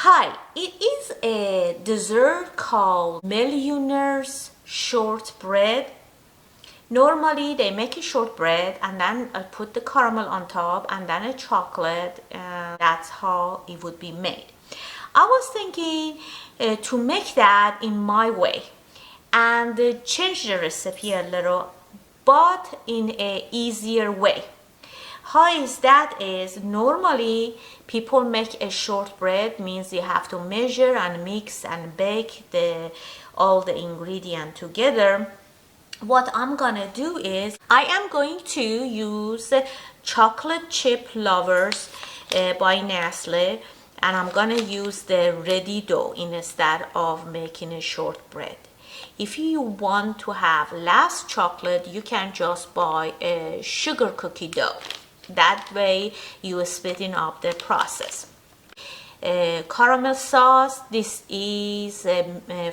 Hi, it is a dessert called Millionaire's shortbread. Normally they make a shortbread and then I put the caramel on top and then a chocolate, and that's how it would be made. I was thinking to make that in my way and change the recipe a little, but in a easier way. How is that is normally people make a shortbread, means you have to measure and mix and bake all the ingredient together. What I'm gonna do is I am going to use chocolate chip lovers by Nestle, and I'm gonna use the ready dough instead of making a shortbread. If you want to have less chocolate, you can just buy a sugar cookie dough. That way you are speeding up the process. Caramel sauce, this is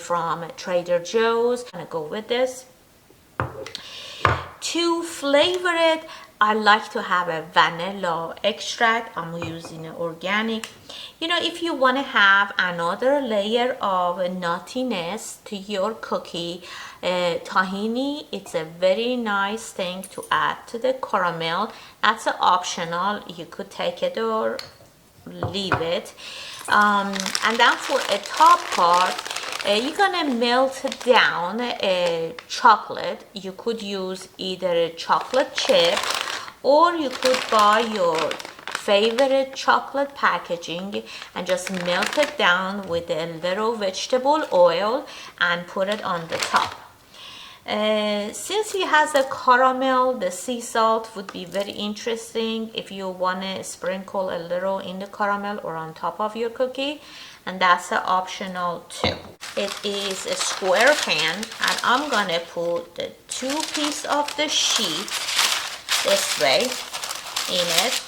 from Trader Joe's. I'm gonna go with this. To flavor it, I like to have a vanilla extract. I'm using organic. You know, if you want to have another layer of nuttiness to your cookie, tahini, it's a very nice thing to add to the caramel. That's optional. You could take it or leave it. And then for a top part, you're gonna melt down a chocolate. You could use either a chocolate chip or you could buy your favorite chocolate packaging and just melt it down with a little vegetable oil and put it on the top. Since it has a caramel, the sea salt would be very interesting if you want to sprinkle a little in the caramel or on top of your cookie, and that's optional too. It is a square pan and I'm gonna put the 2 pieces of the sheet this way in it,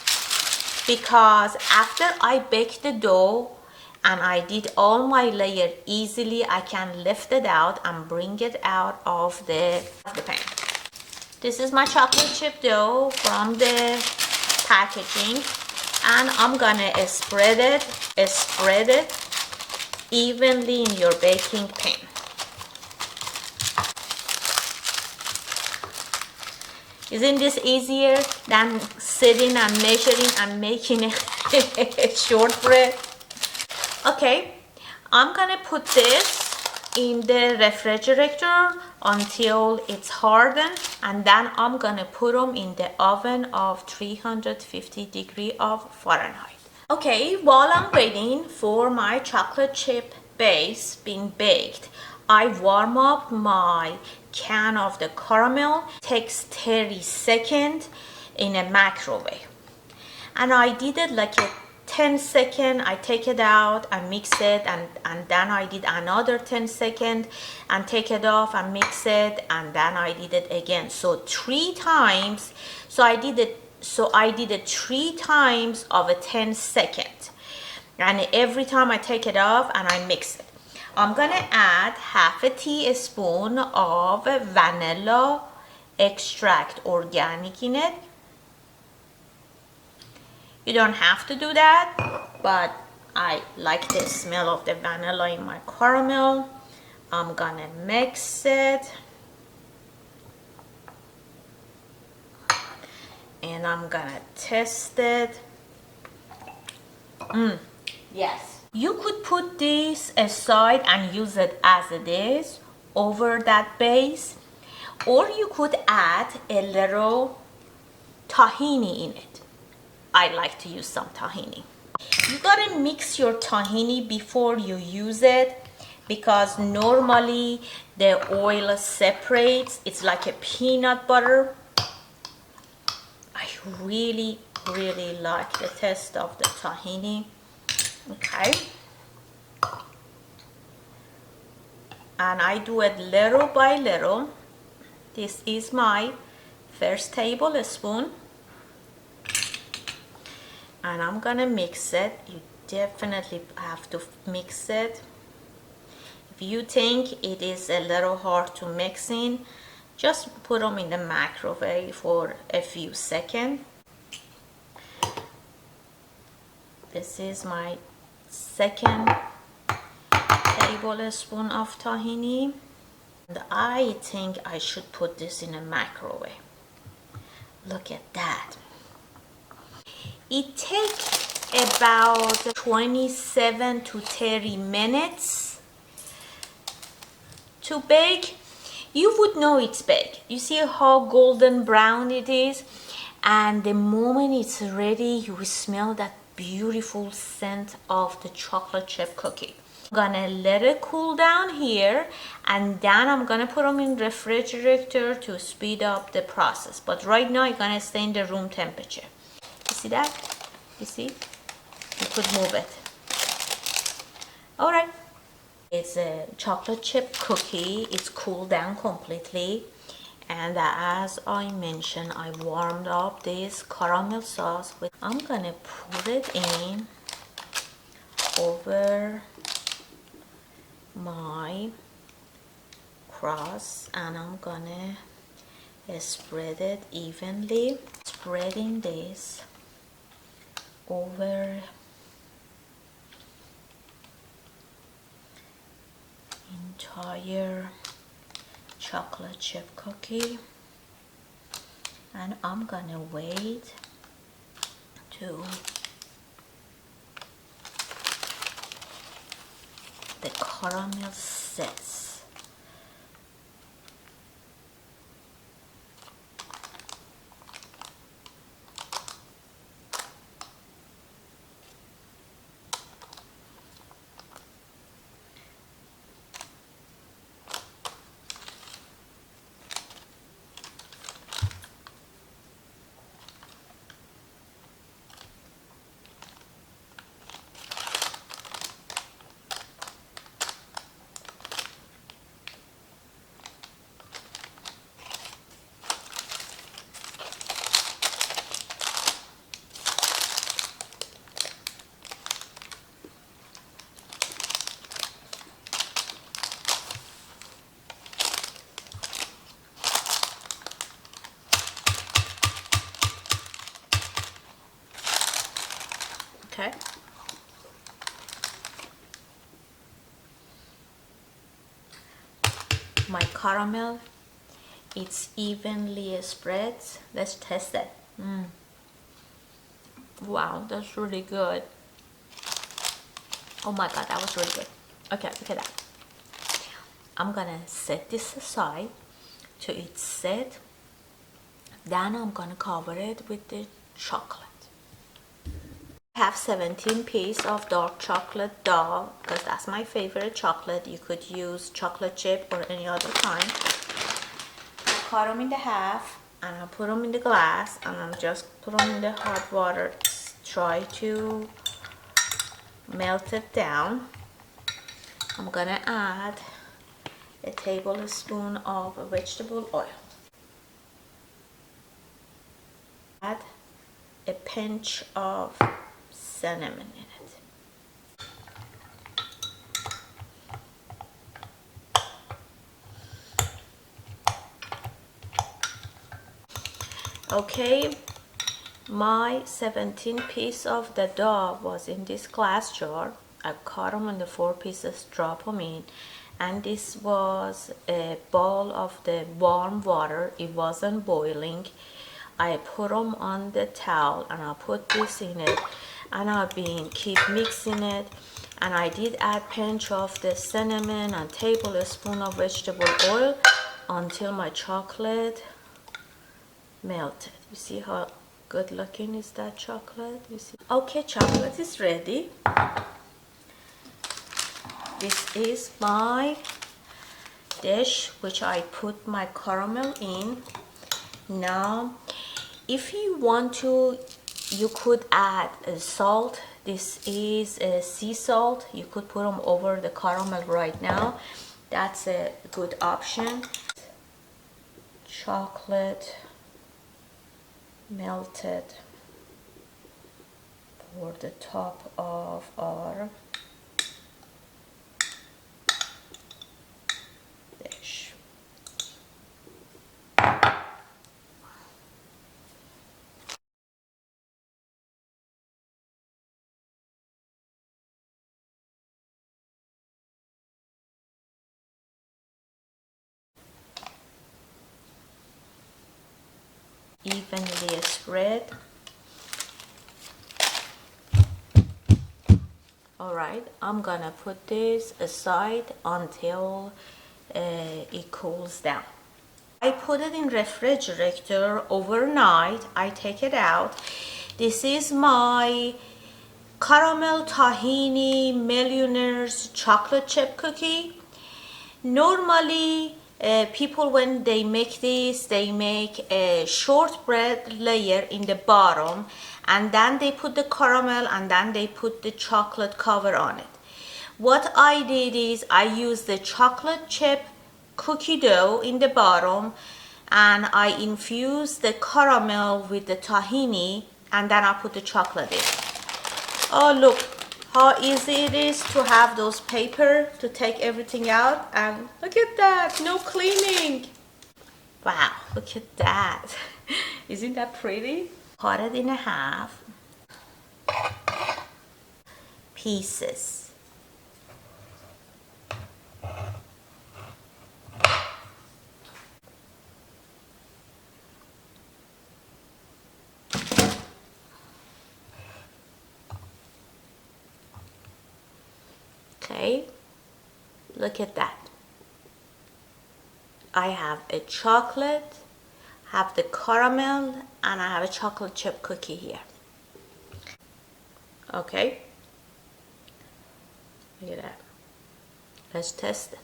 because after I bake the dough and I did all my layer easily, I can lift it out and bring it out of the pan. This is my chocolate chip dough from the packaging, and I'm gonna spread it evenly in your baking pan. Isn't this easier than sitting and measuring and making a shortbread? Okay, I'm gonna put this in the refrigerator until it's hardened, and then I'm gonna put them in the oven of 350 degrees of Fahrenheit. Okay, while I'm waiting for my chocolate chip base being baked, I warm up my can of the caramel. It takes 30 seconds in a microwave, and I did it like a 10 seconds. I take it out and mix it, and then I did another 10 seconds and take it off and mix it, and then I did it again. So 3 times. So I did it 3 times of a 10 second, and every time I take it off and I mix it. I'm gonna add half a teaspoon of vanilla extract organic in it. You don't have to do that, but I like the smell of the vanilla in my caramel. I'm gonna mix it, and I'm gonna test it. Yes. You could put this aside and use it as it is over that base, or you could add a little tahini in it. I like to use some tahini. You gotta mix your tahini before you use it, because normally the oil separates. It's like a peanut butter. I really like the taste of the tahini. Okay, and I do it little by little. This is my first tablespoon, and I'm gonna mix it. You definitely have to mix it. If you think it is a little hard to mix in, just put them in the microwave for a few seconds. This is my second tablespoon of tahini. And I think I should put this in a microwave. Look at that. It takes about 27 to 30 minutes to bake. You would know it's baked. You see how golden brown it is, and the moment it's ready, you will smell that beautiful scent of the chocolate chip cookie. I'm gonna let it cool down here, and then I'm gonna put them in refrigerator to speed up the process. But right now, you're gonna stay in the room temperature. You see that? You see? You could move it. All right. It's a chocolate chip cookie. It's cooled down completely. And as I mentioned, I warmed up this caramel sauce. I'm gonna put it in over my crust, and I'm gonna spread it evenly. Spreading this over entire chocolate chip cookie, and I'm gonna wait to the caramel sets. Okay. My caramel, it's evenly spread. Let's test it. Wow, that's really good. Oh my god, that was really good. Okay, look at that. I'm gonna set this aside to its set. Then I'm gonna cover it with the chocolate. I have 17 pieces of dark chocolate dough because that's my favorite chocolate. You could use chocolate chip or any other kind. I cut them in the half, and I put them in the glass, and I'm just put them in the hot water. Try to melt it down. I'm gonna add a tablespoon of vegetable oil. Add a pinch of cinnamon in it. Okay, my 17 pieces of the dough was in this glass jar. I cut them into 4 pieces, drop them in, and this was a bowl of the warm water. It wasn't boiling. I put them on the towel, and I put this in it, and I've been keep mixing it, and I did add pinch of the cinnamon and tablespoon of vegetable oil until my chocolate melted. You see how good looking is that chocolate? You see? Okay, chocolate is ready. This is my dish which I put my caramel in. Now, if you want to, you could add salt. This is sea salt. You could put them over the caramel right now. That's a good option. Chocolate melted for the top of our dish. evenly spread. Alright, I'm gonna put this aside until it cools down. I put it in refrigerator overnight. I take it out. This is my caramel tahini Millionaire's chocolate chip cookie. Normally, people when they make this, they make a shortbread layer in the bottom, and then they put the caramel, and then they put the chocolate cover on it. What I did is I used the chocolate chip cookie dough in the bottom, and I infused the caramel with the tahini, and then I put the chocolate in. Oh, look how easy it is to have those paper to take everything out, and look at that, no cleaning. Wow, look at that. Isn't that pretty? Cut it in half pieces. Okay, look at that. I have a chocolate, have the caramel, and I have a chocolate chip cookie here. Okay, look at that. Let's test it.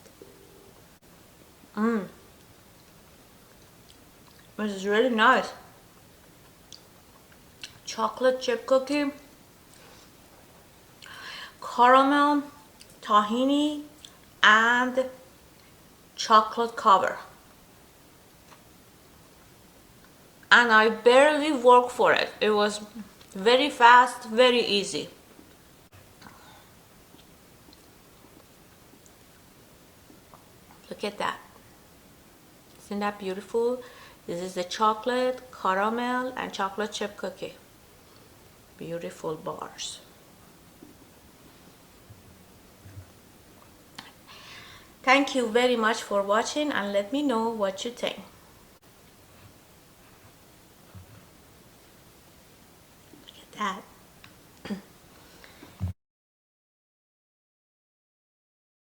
This is really nice. Chocolate chip cookie, caramel, tahini, and chocolate cover. And I barely worked for it. It was very fast, very easy. Look at that. Isn't that beautiful? This is the chocolate, caramel, and chocolate chip cookie. Beautiful bars. Thank you very much for watching, and let me know what you think.